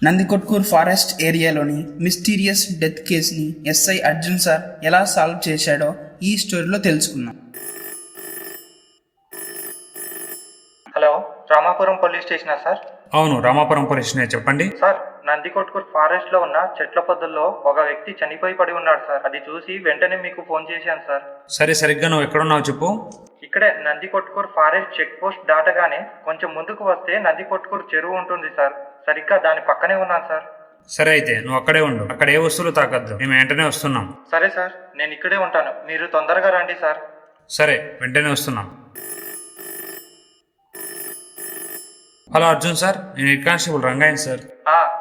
Nandikotkur forest ఏరియాలోని mysterious death కేసుని SI Arjun sir ఎలా సాల్వ్ చేశాడో ఈ స్టోరీలో తెలుసుకుందాం. హలో, రామాపురం పోలీస్ స్టేషనా సార్? అవును, రామాపురం పోలీస్ స్టేషన్. చెప్పండి సార్. నందికొట్కూర్ ఫారెస్ట్ లో ఉన్న చెట్ల పొదల్లో ఒక వ్యక్తి చనిపోయి పడి ఉన్నాడు సార్. అది చూసి వెంటనే మీకు ఫోన్ చేశాను సార్. సరిగ్గా నువ్వు ఎక్కడున్నావు చెప్పు. ఇక్కడే నందికొట్కూర్ ఫారెస్ట్ చెక్ పోస్ట్ దాటగానే కొంచెం ముందుకు వస్తే నందికొట్కూర్ చెరువు ఉంటుంది సార్. సరిగ్గా దాని పక్కనే ఉన్నాను సార్. సరే, అయితే నువ్వు అక్కడే ఉండు. అక్కడ ఏ వస్తువులు తాకద్దు, మేము వెంటనే వస్తున్నాం. సరే సార్, నేను ఇక్కడే ఉంటాను. మీరు తొందరగా రండి సార్. సరే, వెంటనే వస్తున్నాం. హలో అర్జున్ సార్, నేను హెడ్ కానిస్టేబుల్ రంగయ్య సార్.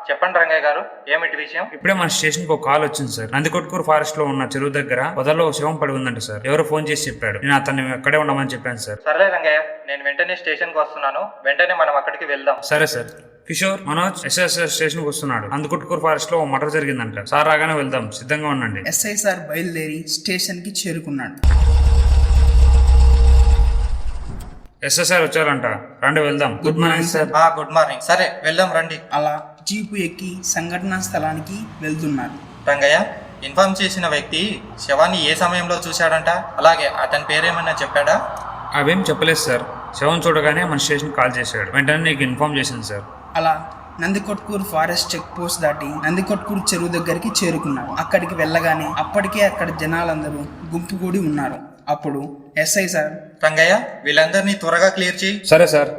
చెప్పండి రంగయ్య గారు, ఏమిటి విషయం? ఇప్పుడే మన స్టేషన్ కు ఒక కాల్ వచ్చింది సార్. నందికొట్కూరు ఫారెస్ట్ లో ఉన్న చెరువు దగ్గర పొదల్లో శవం పడి ఉందంట సార్. ఎవరో ఫోన్ చేసి చెప్పాడు. నేను అతన్ని అక్కడే ఉండమని చెప్పాను సార్. సరే రంగయ్య, నేను వెంటనే స్టేషన్ కు వస్తున్నాను. వెంటనే మనం అక్కడికి వెళ్దాం. సరే sir. Kishore, Manoj SSS station కు వస్తున్నాడు. నందికొట్కూరు ఫారెస్ట్ లో మర్డర్ జరిగిందంట సార్. రాగానే వెళ్దాం, సిద్ధంగా ఉండండి. ఎస్ఐ సార్ బయలుదేరి స్టేషన్ కి చేరుకున్నాడు. ఎస్ఎస్ఆర్ వచ్చారంట, రండి వెళ్దాం. Good morning sir. Good morning. సరే వెళ్దాం రండి. అలా జీపు ఎక్కి సంఘటనా స్థలానికి వెళ్తున్నారు. రంగయ్య, ఇన్ఫార్మ్ చేసిన వ్యక్తి శవాన్ని ఏ సమయంలో చూశాడంట? అలాగే అతని పేరేమన్నా చెప్పాడా? అవేం చెప్పలేదు సార్. శవం చూడగానే మన స్టేషన్ కాల్ చేశాడు. వెంటనే నీకు ఇన్ఫార్మ్ చేసింది సార్. అలా నందికొట్కూర్ ఫారెస్ట్ చెక్ పోస్ట్ దాటి నందికొట్కూర్ చెరువు దగ్గరికి చేరుకున్నారు. అక్కడికి వెళ్ళగానే అప్పటికే అక్కడ జనాలందరూ గుంపు కూడి ఉన్నారు. అప్పుడు ఎస్ఐ సార్, రంగయ్య, వీళ్ళందరినీ త్వరగా క్లియర్ చేయి. సరే సార్.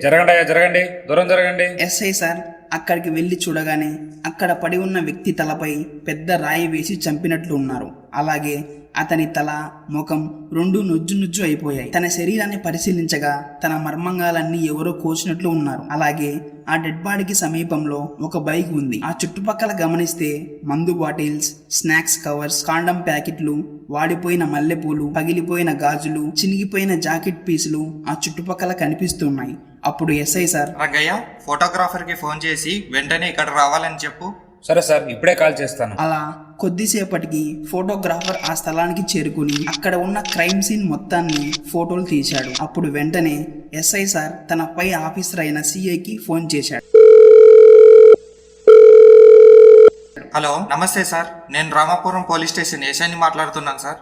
జరగండి అయ్యా, జరగండి, దూరం జరగండి. ఎస్ఐ సార్ అక్కడికి వెళ్లి చూడగానే అక్కడ పడి ఉన్న వ్యక్తి తలపై పెద్ద రాయి వేసి చంపినట్లు ఉన్నారు. అలాగే అతని తల, ముఖం రెండు నుజ్జు అయిపోయాయి. తన శరీరాన్ని పరిశీలించగా తన మర్మంగాలన్నీ ఎవరో కోసినట్లు ఉన్నారు. అలాగే ఆ డెడ్ బాడీకి సమీపంలో ఒక బైక్ ఉంది. ఆ చుట్టుపక్కల గమనిస్తే మందు బాటిల్స్, స్నాక్స్ కవర్స్, కాండం ప్యాకెట్లు, వాడిపోయిన మల్లెపూలు, పగిలిపోయిన గాజులు, చినిగిపోయిన జాకెట్ పీసులు ఆ చుట్టుపక్కల కనిపిస్తున్నాయి. అప్పుడు ఎస్ఐ సార్, రంగయ్య, ఫోటోగ్రాఫర్ కి ఫోన్ చేసి వెంటనే ఇక్కడ రావాలని చెప్పు. సరే సార్, ఇప్పుడే కాల్ చేస్తాను. అలా కొద్దిసేపటికి ఫోటోగ్రాఫర్ ఆ స్థలానికి చేరుకుని అక్కడ ఉన్న క్రైమ్ సీన్ మొత్తాన్ని ఫోటోలు తీశాడు. అప్పుడు వెంటనే ఎస్ఐ సార్ తన పై ఆఫీసర్ అయిన సిఐకి ఫోన్ చేశాడు. హలో, నమస్తే సార్. నేను రామాపురం పోలీస్ స్టేషన్ ఎస్ఐని మాట్లాడుతున్నాను సార్.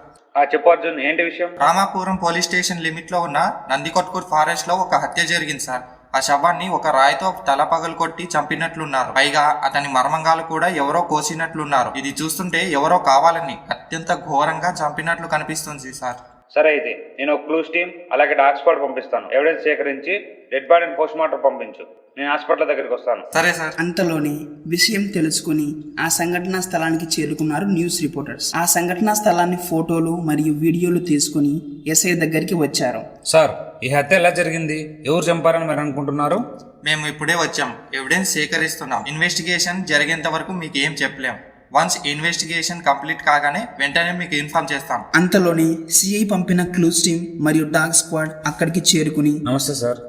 చెప్పు అర్జున్, ఏంటి విషయం? రామాపురం పోలీస్ స్టేషన్ లిమిట్ లో ఉన్న నందికొట్కూర్ ఫారెస్ట్ లో ఒక హత్య జరిగింది సార్. ఆ శవాన్ని ఒక రాయితో తల పగలు కొట్టి చంపినట్లున్నారు. పైగా అతని మర్మంగాలు కూడా ఎవరో కోసినట్లున్నారు. ఇది చూస్తుంటే ఎవరో కావాలని అత్యంత ఘోరంగా చంపినట్లు కనిపిస్తుంది సార్. సరే, అయితే నేను ఒక క్లూస్ టీమ్ అలాగే డాగ్ స్క్వాడ్ పంపిస్తాను. ఎవిడెన్స్ సేకరించి డెడ్ బాడీని పోస్ట్ మార్టం పంపించు. నేను హాస్పిటల్ దగ్గరికి వస్తాను. సరే సార్. అంతలోనే విషయం తెలుసుకుని ఆ సంఘటనా స్థలానికి చేరుకున్నారు న్యూస్ రిపోర్టర్స్. ఆ సంఘటనా స్థలాన్ని ఫోటోలు మరియు వీడియోలు తీసుకుని ఎస్ఐ దగ్గరికి వచ్చారు. సార్, ఈ హత్య ఎలా జరిగింది? ఎవరు చంపారని మీరు అనుకుంటున్నారు? మేము ఇప్పుడే వచ్చాం, ఎవిడెన్స్ సేకరిస్తున్నాం. ఇన్వెస్టిగేషన్ జరిగేంత వరకు మీకు ఏం చెప్పలేం. వన్స్ ఇన్వెస్టిగేషన్ కంప్లీట్ కాగానే వెంటనే మీకు ఇన్ఫార్మ్ చేస్తాం. అంతలోనే సిఐ పంపిన క్లూస్ టీమ్ మరియు డాగ్ స్క్వాడ్ అక్కడికి చేరుకుని, నమస్తే సార్.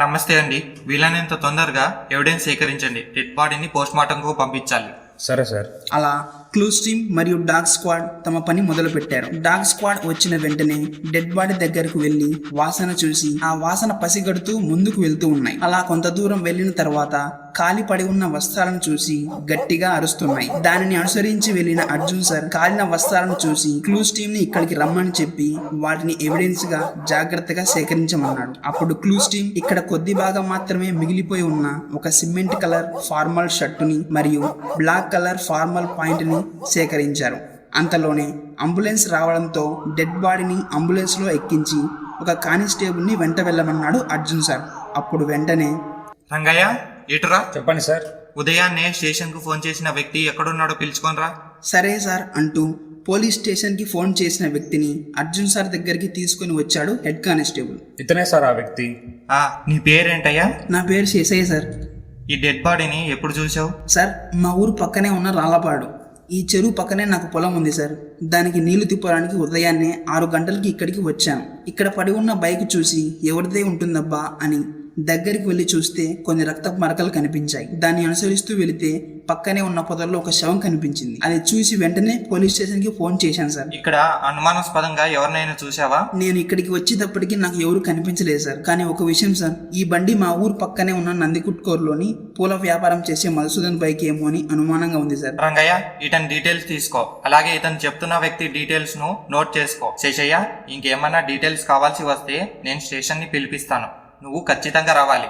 నమస్తే అండి. వీలైనంత తొందరగా ఎవిడెన్స్ సేకరించండి. డెడ్ బాడీని పోస్ట్ మార్టం కు పంపించాలి. సరే సార్. అలా క్లూస్ టీమ్ మరియు డాగ్ స్క్వాడ్ తమ పని మొదలు పెట్టారు. డాగ్ స్క్వాడ్ వచ్చిన వెంటనే డెడ్ బాడీ దగ్గరకు వెళ్లి వాసన చూసి ఆ వాసన పసిగడుతూ ముందుకు వెళ్తూ ఉన్నాయి. అలా కొంత దూరం వెళ్లిన తర్వాత కాలి పడి ఉన్న వస్త్రాలను చూసి గట్టిగా అరుస్తున్నాయి. దానిని అనుసరించి వెళ్లిన అర్జున్ సార్ కాలిన వస్త్రాలను చూసి క్లూస్ టీమ్ ని ఇక్కడికి రమ్మని చెప్పి వాటిని ఎవిడెన్స్ గా జాగ్రత్తగా సేకరించమన్నాడు. అప్పుడు క్లూస్ టీమ్ ఇక్కడ కొద్ది భాగం మాత్రమే మిగిలిపోయి ఉన్న ఒక సిమెంట్ కలర్ ఫార్మల్ షర్టుని మరియు బ్లాక్ కలర్ ఫార్మల్ పాయింట్ ని సేకరించారు. అంతలోనే అంబులెన్స్ రావడంతో డెడ్ బాడీని అంబులెన్స్ లో ఎక్కించి ఒక కానిస్టేబుల్ ని వెంట వెళ్ళమన్నాడు అర్జున్ సార్. అప్పుడు వెంటనే, రంగయ్య, ఇటురా. చెప్పండి సార్. ఉదయాన్నే స్టేషన్ కు ఫోన్ చేసిన వ్యక్తి ఎక్కడున్నాడో పిలుచుకోనరా. సరే సార్ అంటూ పోలీస్ స్టేషన్ కి ఫోన్ చేసిన వ్యక్తిని అర్జున్ సార్ దగ్గరికి తీసుకుని వచ్చాడు హెడ్ కానిస్టేబుల్. ఇతనే సార్ ఆ వ్యక్తి. నీ పేరేంటయ్యా? నా పేరు శేషయ్య సార్. ఈ డెడ్ బాడీని ఎప్పుడు చూసావు? సార్, మా ఊరు పక్కనే ఉన్న రాళ్ళపాడు. ఈ చెరువు పక్కనే నాకు పొలం ఉంది సార్. దానికి నీళ్లు తిప్పడానికి ఉదయాన్నే 6 గంటలకి ఇక్కడికి వచ్చాను. ఇక్కడ పడి ఉన్న బైక్ చూసి ఎవరిదే ఉంటుందబ్బా అని దగ్గరికి వెళ్ళి చూస్తే కొన్ని రక్తపు మరకలు కనిపించాయి. దాన్ని అనుసరిస్తూ వెళితే పక్కనే ఉన్న పొదల్లో ఒక శవం కనిపించింది. అది చూసి వెంటనే పోలీస్ స్టేషన్ కి ఫోన్ చేశాను సార్. ఇక్కడ అనుమానాస్పదంగా ఎవరినైనా చూసావా? నేను ఇక్కడికి వచ్చేటప్పటికి నాకు ఎవరు కనిపించలేదు సార్. కానీ ఒక విషయం సార్, ఈ బండి మా ఊరు పక్కనే ఉన్న నందికుట్కూరులోని పూల వ్యాపారం చేసే మధుసూదన్ బైక్ ఏమో అని అనుమానంగా ఉంది సార్. రంగయ్య, ఇతని డీటెయిల్స్ తీసుకో. అలాగే ఇతను చెప్తున్న వ్యక్తి డీటెయిల్స్ ను నోట్ చేసుకో. శేషయ్య, ఇంకేమన్నా డీటెయిల్స్ కావాల్సి వస్తే నేను స్టేషన్ ని పిలిపిస్తాను. నువ్వు ఖచ్చితంగా రావాలి.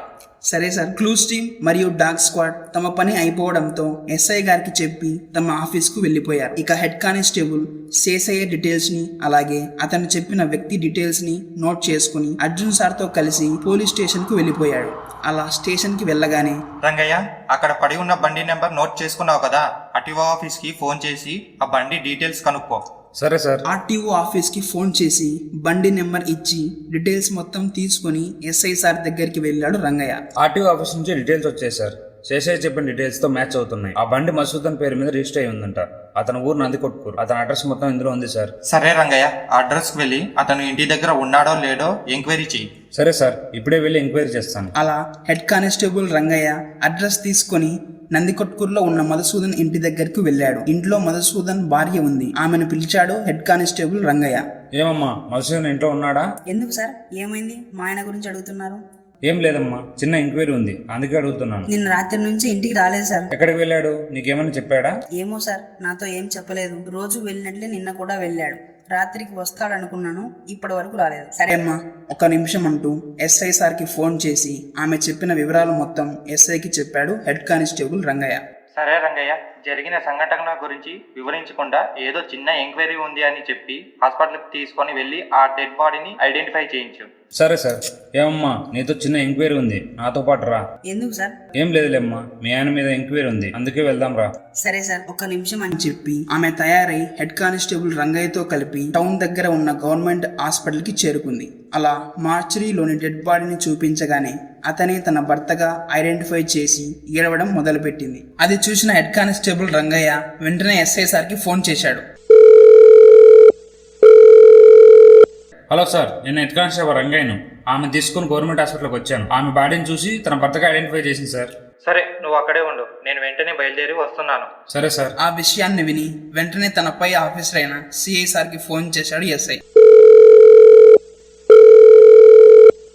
సరే సార్. క్లూస్ టీమ్ మరియు డాగ్ స్క్వాడ్ తమ పని అయిపోవడంతో ఎస్ఐ గారికి చెప్పి తమ ఆఫీస్ కు వెళ్లిపోయారు. ఇక హెడ్ కానిస్టేబుల్ శేషయ్య డీటెయిల్స్ ని అలాగే అతను చెప్పిన వ్యక్తి డీటెయిల్స్ ని నోట్ చేసుకుని అర్జున్ సార్ తో కలిసి పోలీస్ స్టేషన్ కు వెళ్లిపోయాడు. అలా స్టేషన్ కి వెళ్ళగానే, రంగయ్య, అక్కడ పడి ఉన్న బండి నెంబర్ నోట్ చేసుకున్నావు కదా, ఆర్టీఓ ఆఫీస్ కి ఫోన్ చేసి ఆ బండి డీటెయిల్స్ కనుక్కో. సరే సార్. ఆర్టీఓ ఆఫీస్ కి ఫోన్ చేసి బండి నెంబర్ ఇచ్చి డీటెయిల్స్ మొత్తం తీసుకుని ఎస్ఐ సార్ దగ్గరికి వెళ్ళాడు రంగయ్య. ఆర్టీఓ ఆఫీస్ నుంచి డీటెయిల్స్ వచ్చాయి సార్. శేషయ్య చెప్పిన డీటెయిల్స్ తో మ్యాచ్ అవుతున్నాయి. ఆ బండి మధుసూదన్ పేరు మీద రిజిస్టర్ అయి ఉందంట. అతని ఊరు నందికొట్కూరు. అతని అడ్రస్ మొత్తం ఇందులో ఉంది సార్. సరే రంగయ్య, అడ్రస్ కి వెళ్ళి అతను ఇంటి దగ్గర ఉన్నాడో లేడో ఎంక్వైరీ చెయ్యి. సరే సార్, ఇప్పుడే వెళ్ళి ఎంక్వైరీ చేస్తాను. అలా హెడ్ కానిస్టేబుల్ రంగయ్య అడ్రస్ తీసుకుని నందికొట్కూరులో ఉన్న మధుసూదన్ ఇంటి దగ్గరికి వెళ్ళాడు. ఇంట్లో మధుసూదన్ భార్య ఉంది. ఆమెను పిలిచాడు హెడ్ కానిస్టేబుల్ రంగయ్య. ఏమమ్మా, మధుసూదన్ ఇంట్లో ఉన్నాడా? ఎందుకు సార్, ఏమైంది? మా ఆయన గురించి అడుగుతున్నారు? ఏం లేదమ్మా, చిన్న ఎంక్వైరీ ఉంది, అందుకే అడుగుతున్నాను. నిన్న రాత్రి నుంచి ఇంటికి రాలేదు సార్. ఎక్కడికి వెళ్ళాడు? నీకేమైనా చెప్పాడా? ఏమో సార్, నాతో ఏం చెప్పలేదు. రోజు వెళ్ళినట్లే నిన్న కూడా వెళ్ళాడు. రాత్రికి వస్తాడనుకున్నాను, ఇప్పటి వరకు రాలేదు. సరే అమ్మా, ఒక నిమిషం అంటూ ఎస్ఐ సార్ కి ఫోన్ చేసి ఆమె చెప్పిన వివరాలు మొత్తం ఎస్ఐకి చెప్పాడు హెడ్ కానిస్టేబుల్ రంగయ్య. సరే రంగయ్య, జరిగిన సంఘటన గురించి వివరించకుండా ఏదో చిన్న ఎంక్వైరీ ఉంది అని చెప్పి హాస్పిటల్కి తీసుకొని వెళ్ళి ఆ డెడ్ బాడీని ఐడెంటిఫై చేయించు. సరే సార్. ఏమమ్మా, నీతో చిన్న ఎంక్వైరీ ఉంది, నాతో పాటు రా. ఎందుకు సార్? ఏం లేదులేమ్మా, మీ ఆయన మీద ఎంక్వైరీ ఉంది, అందుకే వెళ్దాం రా. సరే సార్, ఒక్క నిమిషం అని చెప్పి ఆమె తయారై హెడ్ కానిస్టేబుల్ రంగయ్యతో కలిపి టౌన్ దగ్గర ఉన్న గవర్నమెంట్ హాస్పిటల్ కి చేరుకుంది. అలా మార్చరీలోని డెడ్ బాడీని చూపించగానే అతనే తన భర్తగా ఐడెంటిఫై చేసి ఏడవడం మొదలుపెట్టింది. అది చూసిన హెడ్ కానిస్టేబుల్ రంగయ్య వెంటనే ఎస్ఐ సార్ కి ఫోన్ చేశాడు. హలో సార్, నేను హెడ్ కానిస్టేబుల్ రంగయ్యను. ఆమె తీసుకుని గవర్నమెంట్ హాస్పిటల్కి వచ్చాను. ఆమె బాడీని చూసి తన భర్తగా ఐడెంటిఫై చేసింది సార్. సరే, నువ్వు అక్కడే ఉండు, నేను వెంటనే బయలుదేరి వస్తున్నాను. సరే సార్. ఆ విషయాన్ని విని వెంటనే తన పై ఆఫీసర్ అయిన సిఐ సార్ కి ఫోన్ చేశాడు ఎస్ఐ.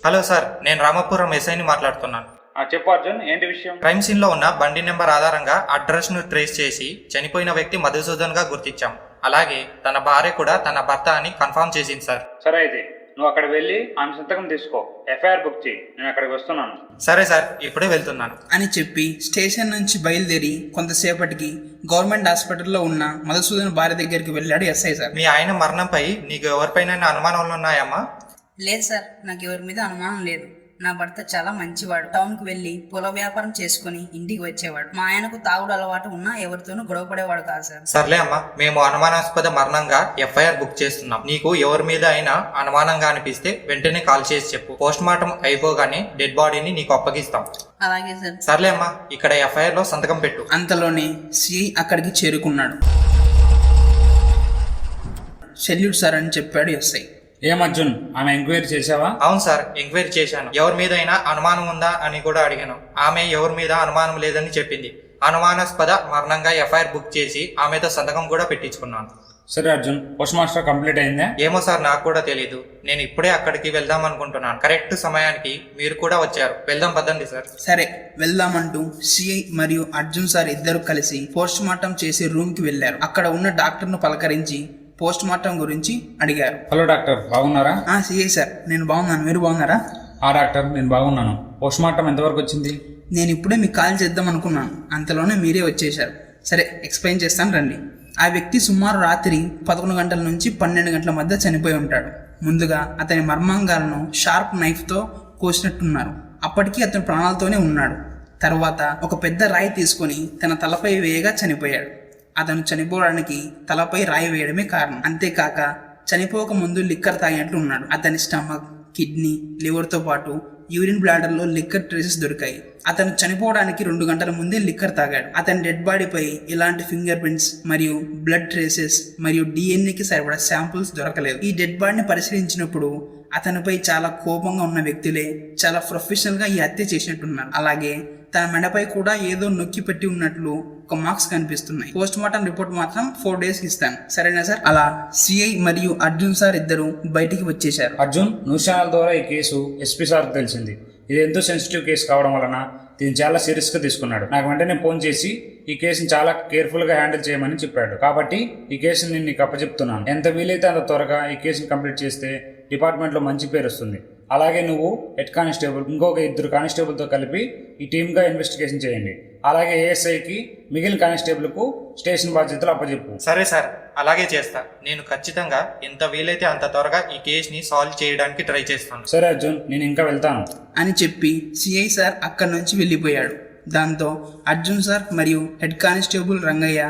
హలో సార్, నేను రామపురం ఎస్ఐని మాట్లాడుతున్నాను. చెప్పు అర్జున్, ఏంటి విషయం? క్రైమ్ సీన్ లో ఉన్న బండి నెంబర్ ఆధారంగా అడ్రస్ ను ట్రేస్ చేసి చనిపోయిన వ్యక్తి మధుసూదన్ గా గుర్తించాం. అలాగే తన భార్య కూడా తన భర్త అని కన్ఫర్మ్ చేసింది సార్. సరే, అయితే నువ్వు అక్కడ వెళ్ళి ఆమె సంతకం తీసుకో, ఎఫ్ఐఆర్ బుక్ చేయి. నేను అక్కడికి వస్తున్నాను. సరే సార్, ఇప్పుడే వెళ్తున్నాను అని చెప్పి స్టేషన్ నుంచి బయలుదేరి కొంతసేపటికి గవర్నమెంట్ హాస్పిటల్లో ఉన్న మధుసూదన్ భార్య దగ్గరికి వెళ్ళాడు ఎస్ఐ సార్. మీ ఆయన మరణంపై నీకు ఎవరిపైన అనుమానాలు ఉన్నాయమ్మా? లేదు సార్, నాకు ఎవరి మీద అనుమానం లేదు. నా భర్త చాలా మంచివాడు. టౌన్ కు వెళ్లి పొల వ్యాపారం చేసుకుని ఇంటికి వచ్చేవాడు. మా ఆయనకు తాగుడు అలవాటు ఉన్నా ఎవరితోనూ గొడవ పడేవాడు కాదు సార్. సర్లే అమ్మా, మేము అనుమానాస్పద మరణంగా ఎఫ్ఐఆర్ బుక్ చేస్తున్నాం. నీకు ఎవరి మీద అయినా అనుమానంగా అనిపిస్తే వెంటనే కాల్ చేసి చెప్పు. పోస్ట్ మార్టం అయిపోగానే డెడ్ బాడీని నీకు అప్పగిస్తాం. అలాగే సార్. సర్లే అమ్మా, ఇక్కడ ఎఫ్ఐఆర్ లో సంతకం పెట్టు. అంతలోనే సిఐ అక్కడికి చేరుకున్నాడు. సెల్యూట్ సార్ అని చెప్పాడు ఎస్ఐ. ఏం అర్జున్, ఆమె ఎంక్వైరీ చేసావా? అవును సార్, ఎంక్వైరీ చేశాను. ఎవరి మీద అయినా అనుమానం ఉందా అని కూడా అడిగాను. ఆమె ఎవరి మీద అనుమానం లేదని చెప్పింది. అనుమానాస్పద మరణంగా ఎఫ్ఐఆర్ బుక్ చేసి ఆమెతో సంతకం కూడా పెట్టించుకున్నాను. సరే అర్జున్, పోస్ట్ మాస్టర్ కంప్లీట్ అయిందా? ఏమో సార్, నాకు కూడా తెలీదు. నేను ఇప్పుడే అక్కడికి వెళ్దాం అనుకుంటున్నాను. కరెక్ట్ సమయానికి మీరు కూడా వచ్చారు. వెళ్దాం పదండి సార్. సరే వెళ్దామంటూ సిఐ మరియు అర్జున్ సార్ ఇద్దరు కలిసి పోస్ట్ మార్టం చేసే రూమ్ కి వెళ్లారు. అక్కడ ఉన్న డాక్టర్ ను పలకరించి పోస్ట్ మార్టం గురించి అడిగారు. హలో డాక్టర్, బాగున్నారా? సిఐ సార్, నేను బాగున్నాను, మీరు బాగున్నారా? డాక్టర్, నేను బాగున్నాను. పోస్ట్ మార్టం ఎంతవరకు వచ్చింది? నేను ఇప్పుడే మీకు కాల్ చేద్దాం అనుకున్నాను, అంతలోనే మీరే వచ్చేశారు. సరే, ఎక్స్ప్లెయిన్ చేస్తాను రండి. ఆ వ్యక్తి సుమారు రాత్రి 11 గంటల నుంచి 12 గంటల మధ్య చనిపోయి ఉంటాడు. ముందుగా అతని మర్మాంగాలను షార్ప్ నైఫ్ తో కోసినట్టున్నారు. అప్పటికీ అతను ప్రాణాలతోనే ఉన్నాడు. తర్వాత ఒక పెద్ద రాయి తీసుకొని తన తలపై వేయగా చనిపోయాడు. అతను చనిపోవడానికి తలపై రాయి వేయడమే కారణం. అంతేకాక చనిపోక ముందు లిక్కర్ తాగినట్లు ఉన్నాడు. అతని స్టమక్, కిడ్నీ, లివర్ తో పాటు యూరిన్ బ్లాడర్ లో లిక్కర్ ట్రేసెస్ దొరికాయి. అతను చనిపోవడానికి 2 గంటల ముందే లిక్కర్ తాగాడు. అతని డెడ్ బాడీపై ఇలాంటి ఫింగర్ ప్రింట్స్ మరియు బ్లడ్ ట్రేసెస్ మరియు డిఎన్ఏకి సరిపడా శాంపుల్స్ దొరకలేదు. ఈ డెడ్ బాడీని పరిశీలించినప్పుడు అతనిపై చాలా కోపంగా ఉన్న వ్యక్తులే చాలా ప్రొఫెషనల్ గా ఈ హత్య చేసినట్టున్నారు. అలాగే తన మెడపై కూడా ఏదో నొక్కి పెట్టి ఉన్నట్లు ఒక మార్క్స్ కనిపిస్తున్నాయి. పోస్ట్ మార్టం రిపోర్ట్ మాత్రం 4 days ఇస్తాను, సరేనా సార్? అలా సిఐ మరియు అర్జున్ సార్ ఇద్దరు బయటికి వచ్చేశారు. అర్జున్, న్యూస్ ఛానల్ ద్వారా ఈ కేసు ఎస్పీ సార్కి తెలిసింది. ఇది ఎంతో సెన్సిటివ్ కేసు కావడం వలన దీన్ని చాలా సీరియస్గా తీసుకున్నాడు. నాకు వెంటనే ఫోన్ చేసి ఈ కేసుని చాలా కేర్ఫుల్గా హ్యాండిల్ చేయమని చెప్పాడు. కాబట్టి ఈ కేసుని నేను నీకు అప్పచెప్తున్నాను. ఎంత వీలైతే అంత త్వరగా ఈ కేసుని కంప్లీట్ చేస్తే డిపార్ట్మెంట్లో మంచి పేరు వస్తుంది. అలాగే నువ్వు హెడ్ కానిస్టేబుల్ ఇంకొక 2 కానిస్టేబుల్తో కలిపి ఈ టీమ్గా ఇన్వెస్టిగేషన్ చేయండి. అలాగే ఏఎస్ఐకి మిగిలిన కానిస్టేబుల్కు స్టేషన్ బాధ్యతలు అప్పచెప్పు. సరే సార్, అలాగే చేస్తా. నేను ఖచ్చితంగా ఎంత వీలైతే అంత త్వరగా ఈ కేసుని సాల్వ్ చేయడానికి ట్రై చేస్తాను. సరే అర్జున్, నేను ఇంకా వెళ్తాను అని చెప్పి సిఐ సార్ అక్కడి నుంచి వెళ్ళిపోయాడు. దాంతో అర్జున్ సార్ మరియు హెడ్ కానిస్టేబుల్ రంగయ్య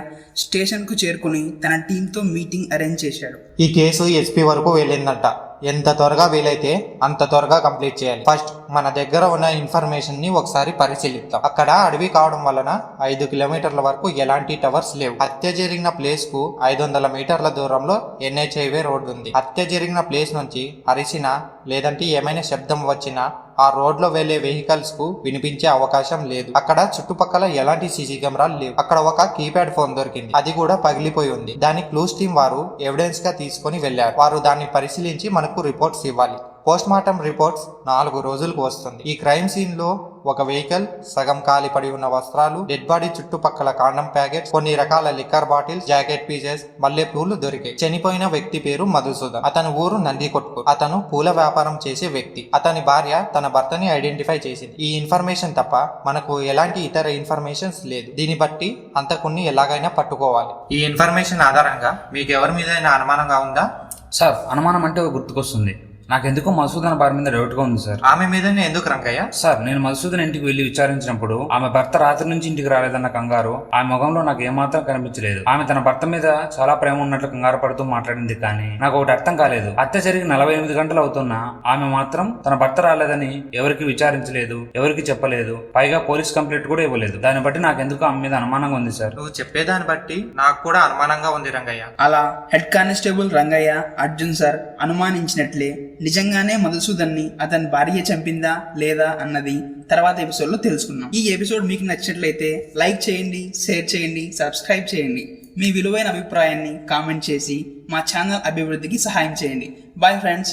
స్టేషన్కు చేరుకుని తన టీంతో మీటింగ్ అరేంజ్ చేశాడు. ఈ కేసు ఎస్పీ వరకు వెళ్ళిందంట. ఎంత త్వరగా వీలైతే అంత త్వరగా కంప్లీట్ చేయాలి. ఫస్ట్ మన దగ్గర ఉన్న ఇన్ఫర్మేషన్ ని ఒకసారి పరిశీలిద్దాం. అక్కడ అడవి కావడం వలన 5 కిలోమీటర్ల వరకు ఎలాంటి టవర్స్ లేవు. హత్య జరిగిన ప్లేస్ కు 500 మీటర్ల దూరంలో NH హైవే రోడ్ ఉంది. హత్య జరిగిన ప్లేస్ నుంచి అరిసినా లేదంటే ఏమైనా శబ్దం వచ్చినా ఆ రోడ్ లో వెళ్లే వెహికల్స్ కు వినిపించే అవకాశం లేదు. అక్కడ చుట్టుపక్కల ఎలాంటి సీసీ కెమెరాలు లేవు. అక్కడ ఒక కీప్యాడ్ ఫోన్ దొరికింది, అది కూడా పగిలిపోయి ఉంది. దాన్ని క్లూస్ టీం వారు ఎవిడెన్స్ గా తీసుకొని వెళ్లారు. వారు దాన్ని పరిశీలించి మనకు రిపోర్ట్స్ ఇవ్వాలి. పోస్ట్ మార్టం రిపోర్ట్స్ 4 రోజులకు వస్తుంది. ఈ క్రైమ్ సీన్ లో ఒక వెహికల్, సగం కాలి పడి ఉన్న వస్త్రాలు, డెడ్ బాడీ చుట్టుపక్కల కాండం ప్యాకెట్స్, కొన్ని రకాల లిక్కర్ బాటిల్స్, జాకెట్ పీసెస్, మల్లె పూలు దొరికాయి. చనిపోయిన వ్యక్తి పేరు మధుసూదన్. అతని ఊరు నందికొట్కూరు. అతను పూల వ్యాపారం చేసే వ్యక్తి. అతని భార్య తన భర్తని ఐడెంటిఫై చేసింది. ఈ ఇన్ఫర్మేషన్ తప్ప మనకు ఎలాంటి ఇతర ఇన్ఫర్మేషన్స్ లేదు. దీన్ని బట్టి అంతకున్ని ఎలాగైనా పట్టుకోవాలి. ఈ ఇన్ఫర్మేషన్ ఆధారంగా మీకు ఎవరి మీద అనుమానంగా ఉందా? సార్, అనుమానం అంటే గుర్తుకొస్తుంది. నాకెందుకో మధుసూదన్ భార్య మీద డౌట్ గా ఉంది సార్. ఆమె మీదనే ఎందుకు రంగయ్య? సార్, నేను మధుసూదన్ ఇంటికి వెళ్లి విచారించినప్పుడు ఆమె భర్త రాత్రి నుంచి ఇంటికి రాలేదన్న కంగారు ఆమె ముఖంలో నాకు ఏమాత్రం కనిపించలేదు. ఆమె తన భర్త మీద చాలా ప్రేమ ఉన్నట్లు కంగారు పడుతూ మాట్లాడింది. కానీ నాకు ఒకటి అర్థం కాలేదు. హత్య జరిగి 48 గంటలు అవుతున్నా ఆమె మాత్రం తన భర్త రాలేదని ఎవరికి విచారించలేదు, ఎవరికి చెప్పలేదు. పైగా పోలీస్ కంప్లైంట్ కూడా ఇవ్వలేదు. దాన్ని బట్టి నాకెందుకు ఆమె మీద అనుమానంగా ఉంది సార్. నువ్వు చెప్పేదాన్ని బట్టి నాకు కూడా అనుమానంగా ఉంది రంగయ్య. అలా head constable Rangaiah, Arjun sir అనుమానించినట్లే నిజంగానే మధుసూదన్ని అతని భార్య చంపిందా లేదా అన్నది తర్వాత ఎపిసోడ్లో తెలుసుకున్నాం. ఈ ఎపిసోడ్ మీకు నచ్చినట్లయితే లైక్ చేయండి, షేర్ చేయండి, సబ్స్క్రైబ్ చేయండి. మీ విలువైన అభిప్రాయాన్ని కామెంట్ చేసి మా ఛానల్ అభివృద్ధికి సహాయం చేయండి. Bye friends.